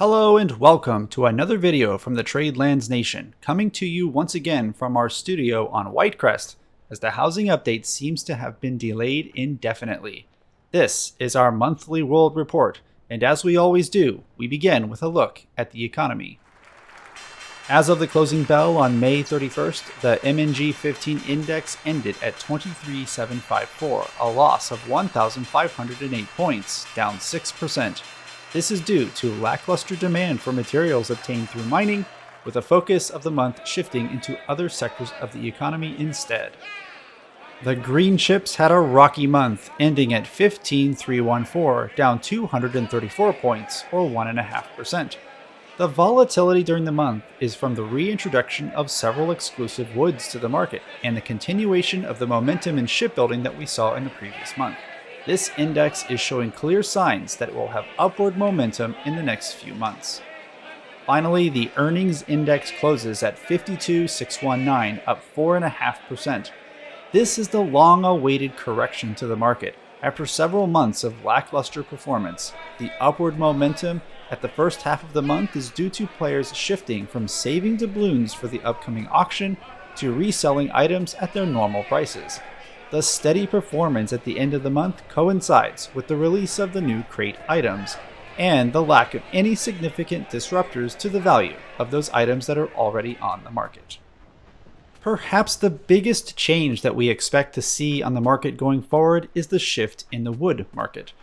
Hello and welcome to another video from the Tradelands Nation, coming to you once again from our studio on Whitecrest, as the housing update seems to have been delayed indefinitely. This is our monthly world report, and as we always do, we begin with a look at the economy. As of the closing bell on May 31st, the MNG 15 index ended at 23,754, a loss of 1,508 points, down 6%. This is due to lackluster demand for materials obtained through mining, with a focus of the month shifting into other sectors of the economy instead. The green chips had a rocky month, ending at 15,314, down 234 points, or 1.5%. The volatility during the month is from the reintroduction of several exclusive woods to the market, and the continuation of the momentum in shipbuilding that we saw in the previous month. This index is showing clear signs that it will have upward momentum in the next few months. Finally, the earnings index closes at 52,619, up 4.5%. This is the long-awaited correction to the market. After several months of lackluster performance, the upward momentum at the first half of the month is due to players shifting from saving doubloons for the upcoming auction to reselling items at their normal prices. The steady performance at the end of the month coincides with the release of the new crate items, and the lack of any significant disruptors to the value of those items that are already on the market. Perhaps the biggest change that we expect to see on the market going forward is the shift in the wood market.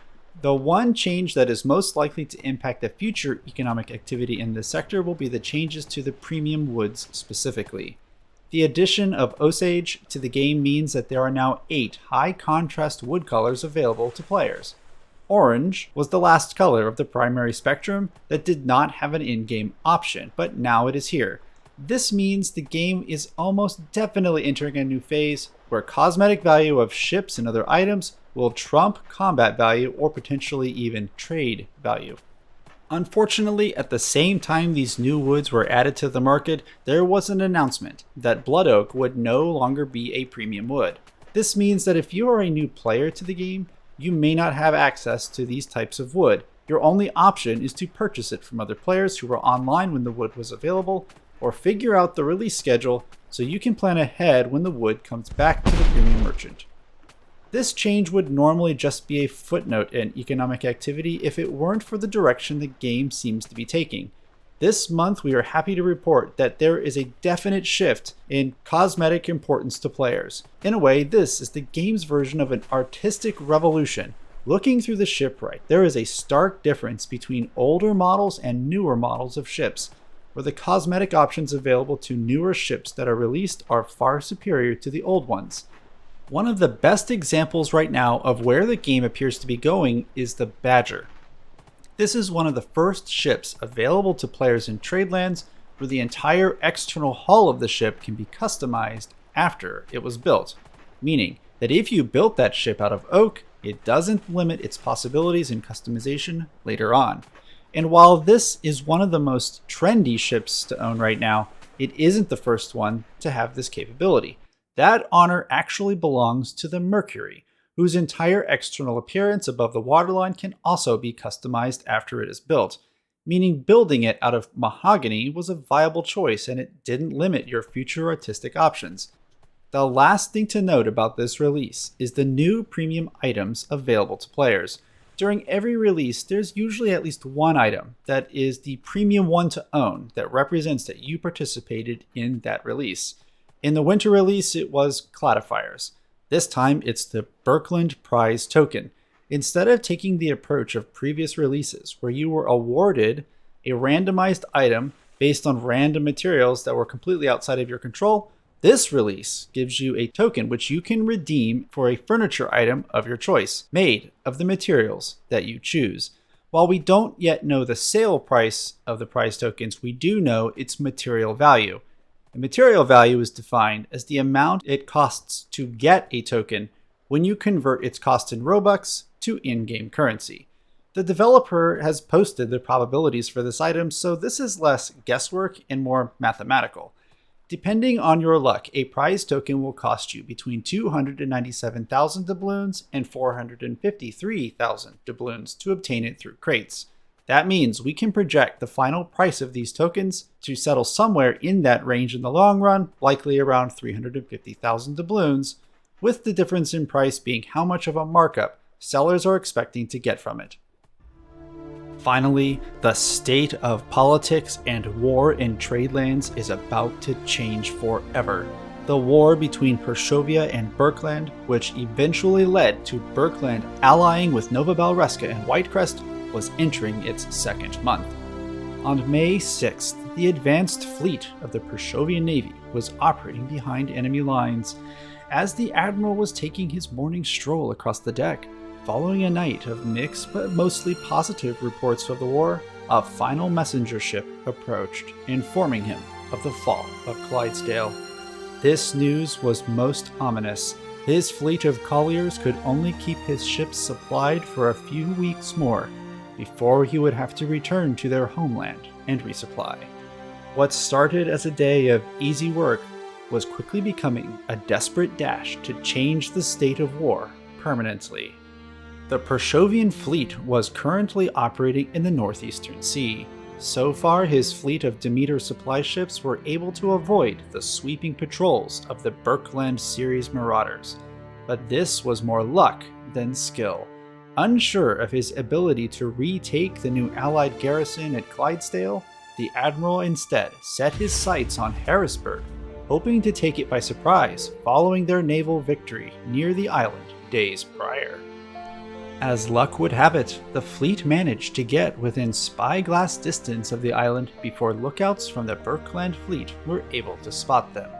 The one change that is most likely to impact the future economic activity in this sector will be the changes to the premium woods specifically. The addition of Osage to the game means that there are now 8 high-contrast wood colors available to players. Orange was the last color of the primary spectrum that did not have an in-game option, but now it is here. This means the game is almost definitely entering a new phase where cosmetic value of ships and other items will trump combat value or potentially even trade value. Unfortunately, at the same time these new woods were added to the market, there was an announcement that blood oak would no longer be a premium wood. This means that if you are a new player to the game, you may not have access to these types of wood. Your only option is to purchase it from other players who were online when the wood was available, or figure out the release schedule so you can plan ahead when the wood comes back to the premium merchant. This change would normally just be a footnote in economic activity if it weren't for the direction the game seems to be taking. This month we are happy to report that there is a definite shift in cosmetic importance to players. In a way, this is the game's version of an artistic revolution. Looking through the shipwright, there is a stark difference between older models and newer models of ships, where the cosmetic options available to newer ships that are released are far superior to the old ones. One of the best examples right now of where the game appears to be going is the Badger. This is one of the first ships available to players in Tradelands, where the entire external hull of the ship can be customized after it was built, meaning that if you built that ship out of oak, it doesn't limit its possibilities in customization later on. And while this is one of the most trendy ships to own right now, it isn't the first one to have this capability. That honor actually belongs to the Mercury, whose entire external appearance above the waterline can also be customized after it is built, meaning building it out of mahogany was a viable choice and it didn't limit your future artistic options. The last thing to note about this release is the new premium items available to players. During every release, there's usually at least one item that is the premium one to own that represents that you participated in that release. In the winter release, it was cladifiers. This time, it's the Birkeland Prize Token. Instead of taking the approach of previous releases, where you were awarded a randomized item based on random materials that were completely outside of your control, this release gives you a token which you can redeem for a furniture item of your choice, made of the materials that you choose. While we don't yet know the sale price of the prize tokens, we do know its material value. The material value is defined as the amount it costs to get a token when you convert its cost in Robux to in-game currency. The developer has posted the probabilities for this item, so this is less guesswork and more mathematical. Depending on your luck, a prize token will cost you between 297,000 doubloons and 453,000 doubloons to obtain it through crates. That means we can project the final price of these tokens to settle somewhere in that range in the long run, likely around 350,000 doubloons, with the difference in price being how much of a markup sellers are expecting to get from it. Finally, the state of politics and war in Tradelands is about to change forever. The war between Purshovia and Burkland, which eventually led to Burkland allying with Nova Balreska and Whitecrest, was entering its second month. On May 6th, the advanced fleet of the Purshovian Navy was operating behind enemy lines. As the admiral was taking his morning stroll across the deck, following a night of mixed but mostly positive reports of the war, a final messenger ship approached, informing him of the fall of Clydesdale. This news was most ominous. His fleet of colliers could only keep his ships supplied for a few weeks more, before he would have to return to their homeland and resupply. What started as a day of easy work was quickly becoming a desperate dash to change the state of war permanently. The Purshovian fleet was currently operating in the Northeastern Sea. So far, his fleet of Demeter supply ships were able to avoid the sweeping patrols of the Burkland series marauders. But this was more luck than skill. Unsure of his ability to retake the new Allied garrison at Clydesdale, the admiral instead set his sights on Harrisburg, hoping to take it by surprise following their naval victory near the island days prior. As luck would have it, the fleet managed to get within spyglass distance of the island before lookouts from the Burkland fleet were able to spot them.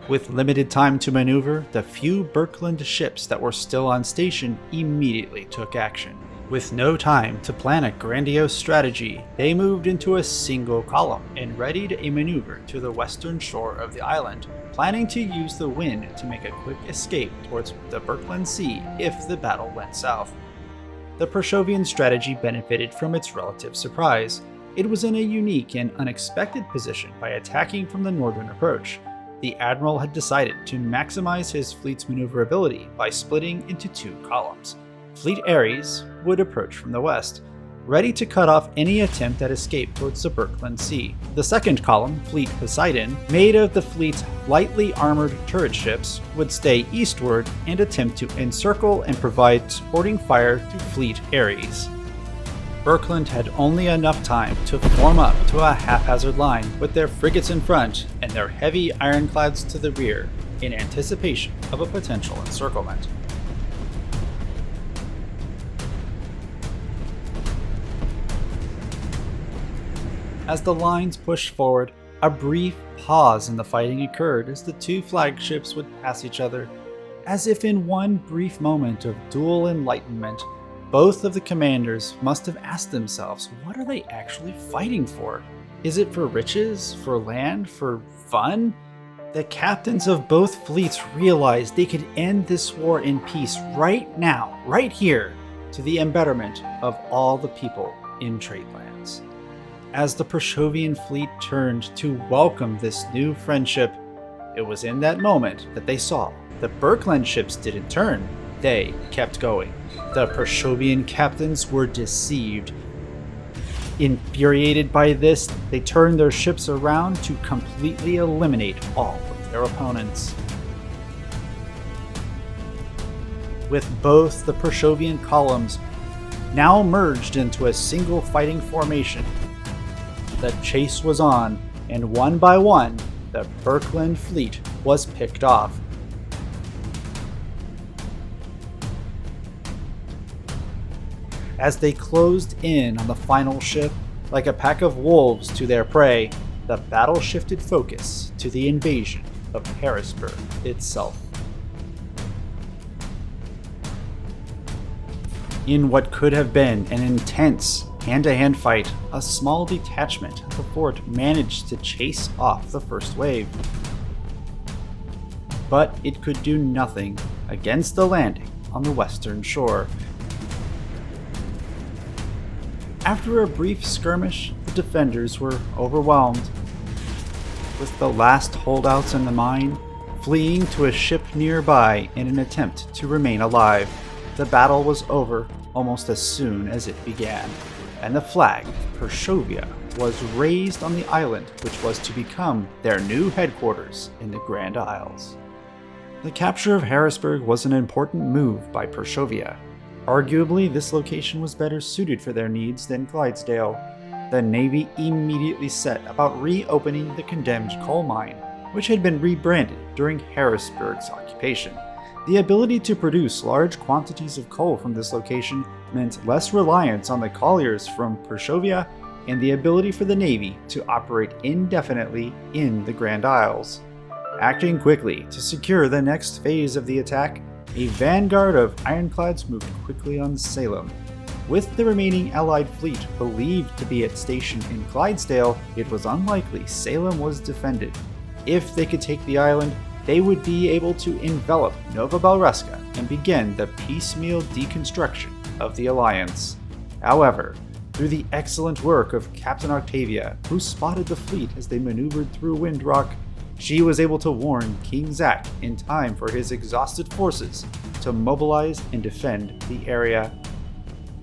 With limited time to maneuver, the few Burkland ships that were still on station immediately took action. With no time to plan a grandiose strategy, they moved into a single column and readied a maneuver to the western shore of the island, planning to use the wind to make a quick escape towards the Burkland Sea if the battle went south. The Purshovian strategy benefited from its relative surprise. It was in a unique and unexpected position by attacking from the northern approach. The admiral had decided to maximize his fleet's maneuverability by splitting into two columns. Fleet Ares would approach from the west, ready to cut off any attempt at escape towards the Burkland Sea. The second column, Fleet Poseidon, made of the fleet's lightly armored turret ships, would stay eastward and attempt to encircle and provide supporting fire to Fleet Ares. Burkland had only enough time to form up to a haphazard line with their frigates in front and their heavy ironclads to the rear in anticipation of a potential encirclement. As the lines pushed forward, a brief pause in the fighting occurred as the two flagships would pass each other. As if in one brief moment of dual enlightenment, both of the commanders must have asked themselves, what are they actually fighting for? Is it for riches? For land? For fun? The captains of both fleets realized they could end this war in peace right now, right here, to the embetterment of all the people in Tradelands. As the Purshovian fleet turned to welcome this new friendship, it was in that moment that they saw the Burkland ships didn't turn, they kept going. The Purshovian captains were deceived. Infuriated by this, they turned their ships around to completely eliminate all of their opponents. With both the Purshovian columns now merged into a single fighting formation, the chase was on, and one by one, the Burkland fleet was picked off. As they closed in on the final ship, like a pack of wolves to their prey, the battle shifted focus to the invasion of Harrisburg itself. In what could have been an intense hand-to-hand fight, a small detachment of the fort managed to chase off the first wave. But it could do nothing against the landing on the western shore. After a brief skirmish, the defenders were overwhelmed, with the last holdouts in the mine fleeing to a ship nearby in an attempt to remain alive. The battle was over almost as soon as it began. and the flag, Purshovia, was raised on the island, which was to become their new headquarters in the Grand Isles. The capture of Harrisburg was an important move by Purshovia. Arguably, this location was better suited for their needs than Clydesdale. The Navy immediately set about reopening the condemned coal mine, which had been rebranded during Harrisburg's occupation. The ability to produce large quantities of coal from this location meant less reliance on the colliers from Purshovia and the ability for the Navy to operate indefinitely in the Grand Isles. Acting quickly to secure the next phase of the attack, a vanguard of ironclads moved quickly on Salem. With the remaining Allied fleet believed to be at station in Clydesdale, it was unlikely Salem was defended. If they could take the island, they would be able to envelop Nova Balreska and begin the piecemeal deconstruction of the Alliance. However, through the excellent work of Captain Octavia, who spotted the fleet as they maneuvered through Windrock, she was able to warn King Zack in time for his exhausted forces to mobilize and defend the area.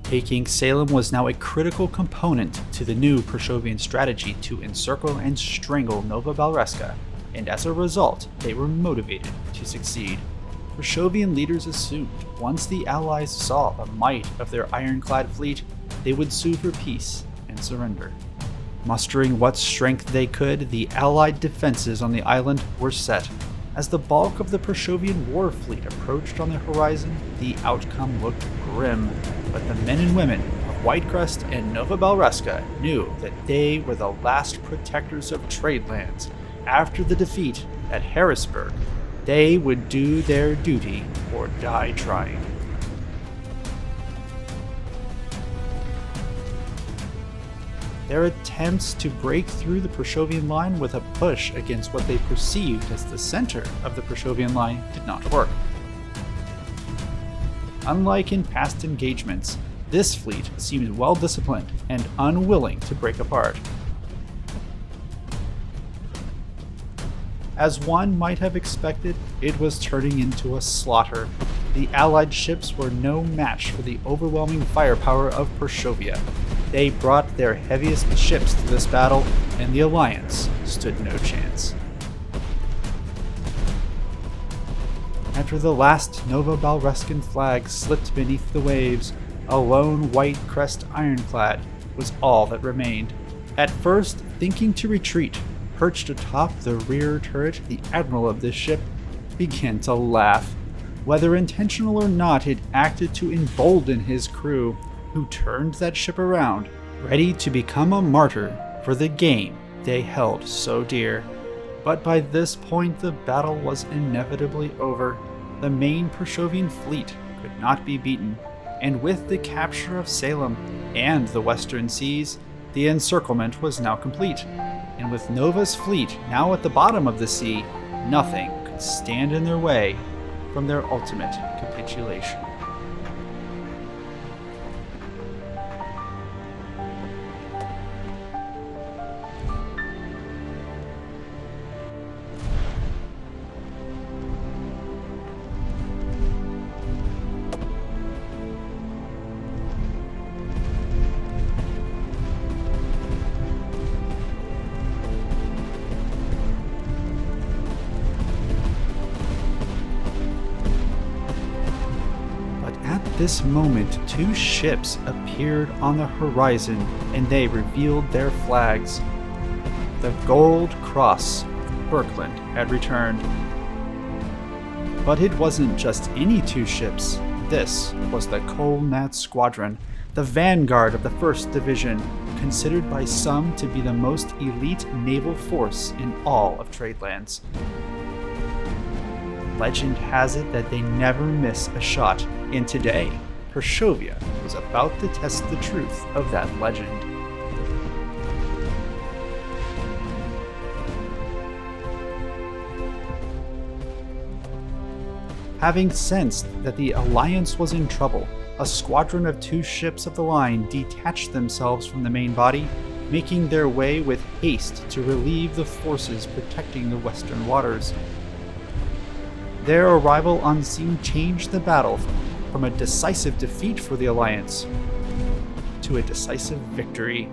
Taking Salem was now a critical component to the new Purshovian strategy to encircle and strangle Nova Balreska, and as a result, they were motivated to succeed. Purshovian leaders assumed once the Allies saw the might of their ironclad fleet, they would sue for peace and surrender. Mustering what strength they could, the Allied defenses on the island were set. As the bulk of the Purshovian war fleet approached on the horizon, the outcome looked grim, but the men and women of Whitecrest and Nova Balreska knew that they were the last protectors of Tradelands. After the defeat at Harrisburg, they would do their duty or die trying. Their attempts to break through the Purshovian line with a push against what they perceived as the center of the Purshovian line did not work. Unlike in past engagements, this fleet seemed well disciplined and unwilling to break apart. As one might have expected, it was turning into a slaughter. The Allied ships were no match for the overwhelming firepower of Purshovia. They brought their heaviest ships to this battle, and the Alliance stood no chance. After the last Nova Balreskan flag slipped beneath the waves, a lone white crest ironclad was all that remained. At first, thinking to retreat, perched atop the rear turret, the admiral of this ship began to laugh. Whether intentional or not, it acted to embolden his crew, who turned that ship around, ready to become a martyr for the game they held so dear. But by this point, the battle was inevitably over. The main Purshovian fleet could not be beaten, and with the capture of Salem and the Western Seas, the encirclement was now complete. And with Nova's fleet now at the bottom of the sea, nothing could stand in their way from their ultimate capitulation. At this moment, two ships appeared on the horizon, and they revealed their flags. The Gold Cross of Birkeland had returned. But it wasn't just any two ships. This was the Colnat Squadron, the vanguard of the 1st Division, considered by some to be the most elite naval force in all of Tradelands. Legend has it that they never miss a shot, and today, Purshovia was about to test the truth of that legend. Having sensed that the Alliance was in trouble, a squadron of two ships of the line detached themselves from the main body, making their way with haste to relieve the forces protecting the western waters. Their arrival on scene changed the battle from a decisive defeat for the Alliance to a decisive victory.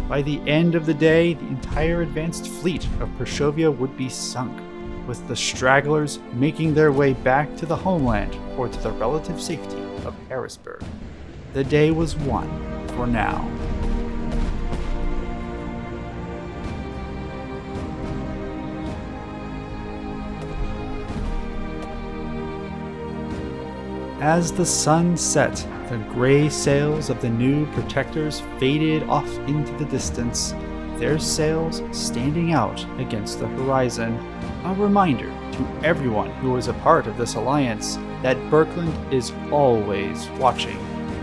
By the end of the day, the entire advanced fleet of Purshovia would be sunk, with the stragglers making their way back to the homeland or to the relative safety of Harrisburg. The day was won for now. As the sun set, the gray sails of the new protectors faded off into the distance, their sails standing out against the horizon, a reminder to everyone who is a part of this alliance that Birkeland is always watching,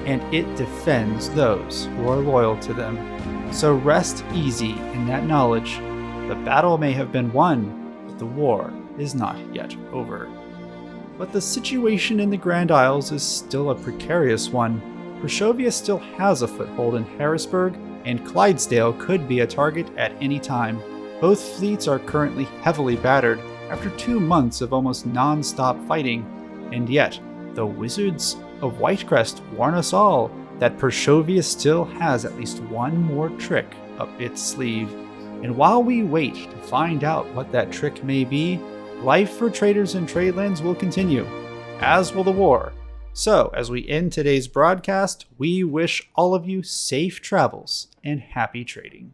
and it defends those who are loyal to them. So rest easy in that knowledge. The battle may have been won, but the war is not yet over. But the situation in the Grand Isles is still a precarious one. Purshovia still has a foothold in Harrisburg, and Clydesdale could be a target at any time. Both fleets are currently heavily battered after 2 months of almost non-stop fighting, and yet the Wizards of Whitecrest warn us all that Purshovia still has at least one more trick up its sleeve. And while we wait to find out what that trick may be, life for traders in Tradelands will continue, as will the war. So, as we end today's broadcast, we wish all of you safe travels and happy trading.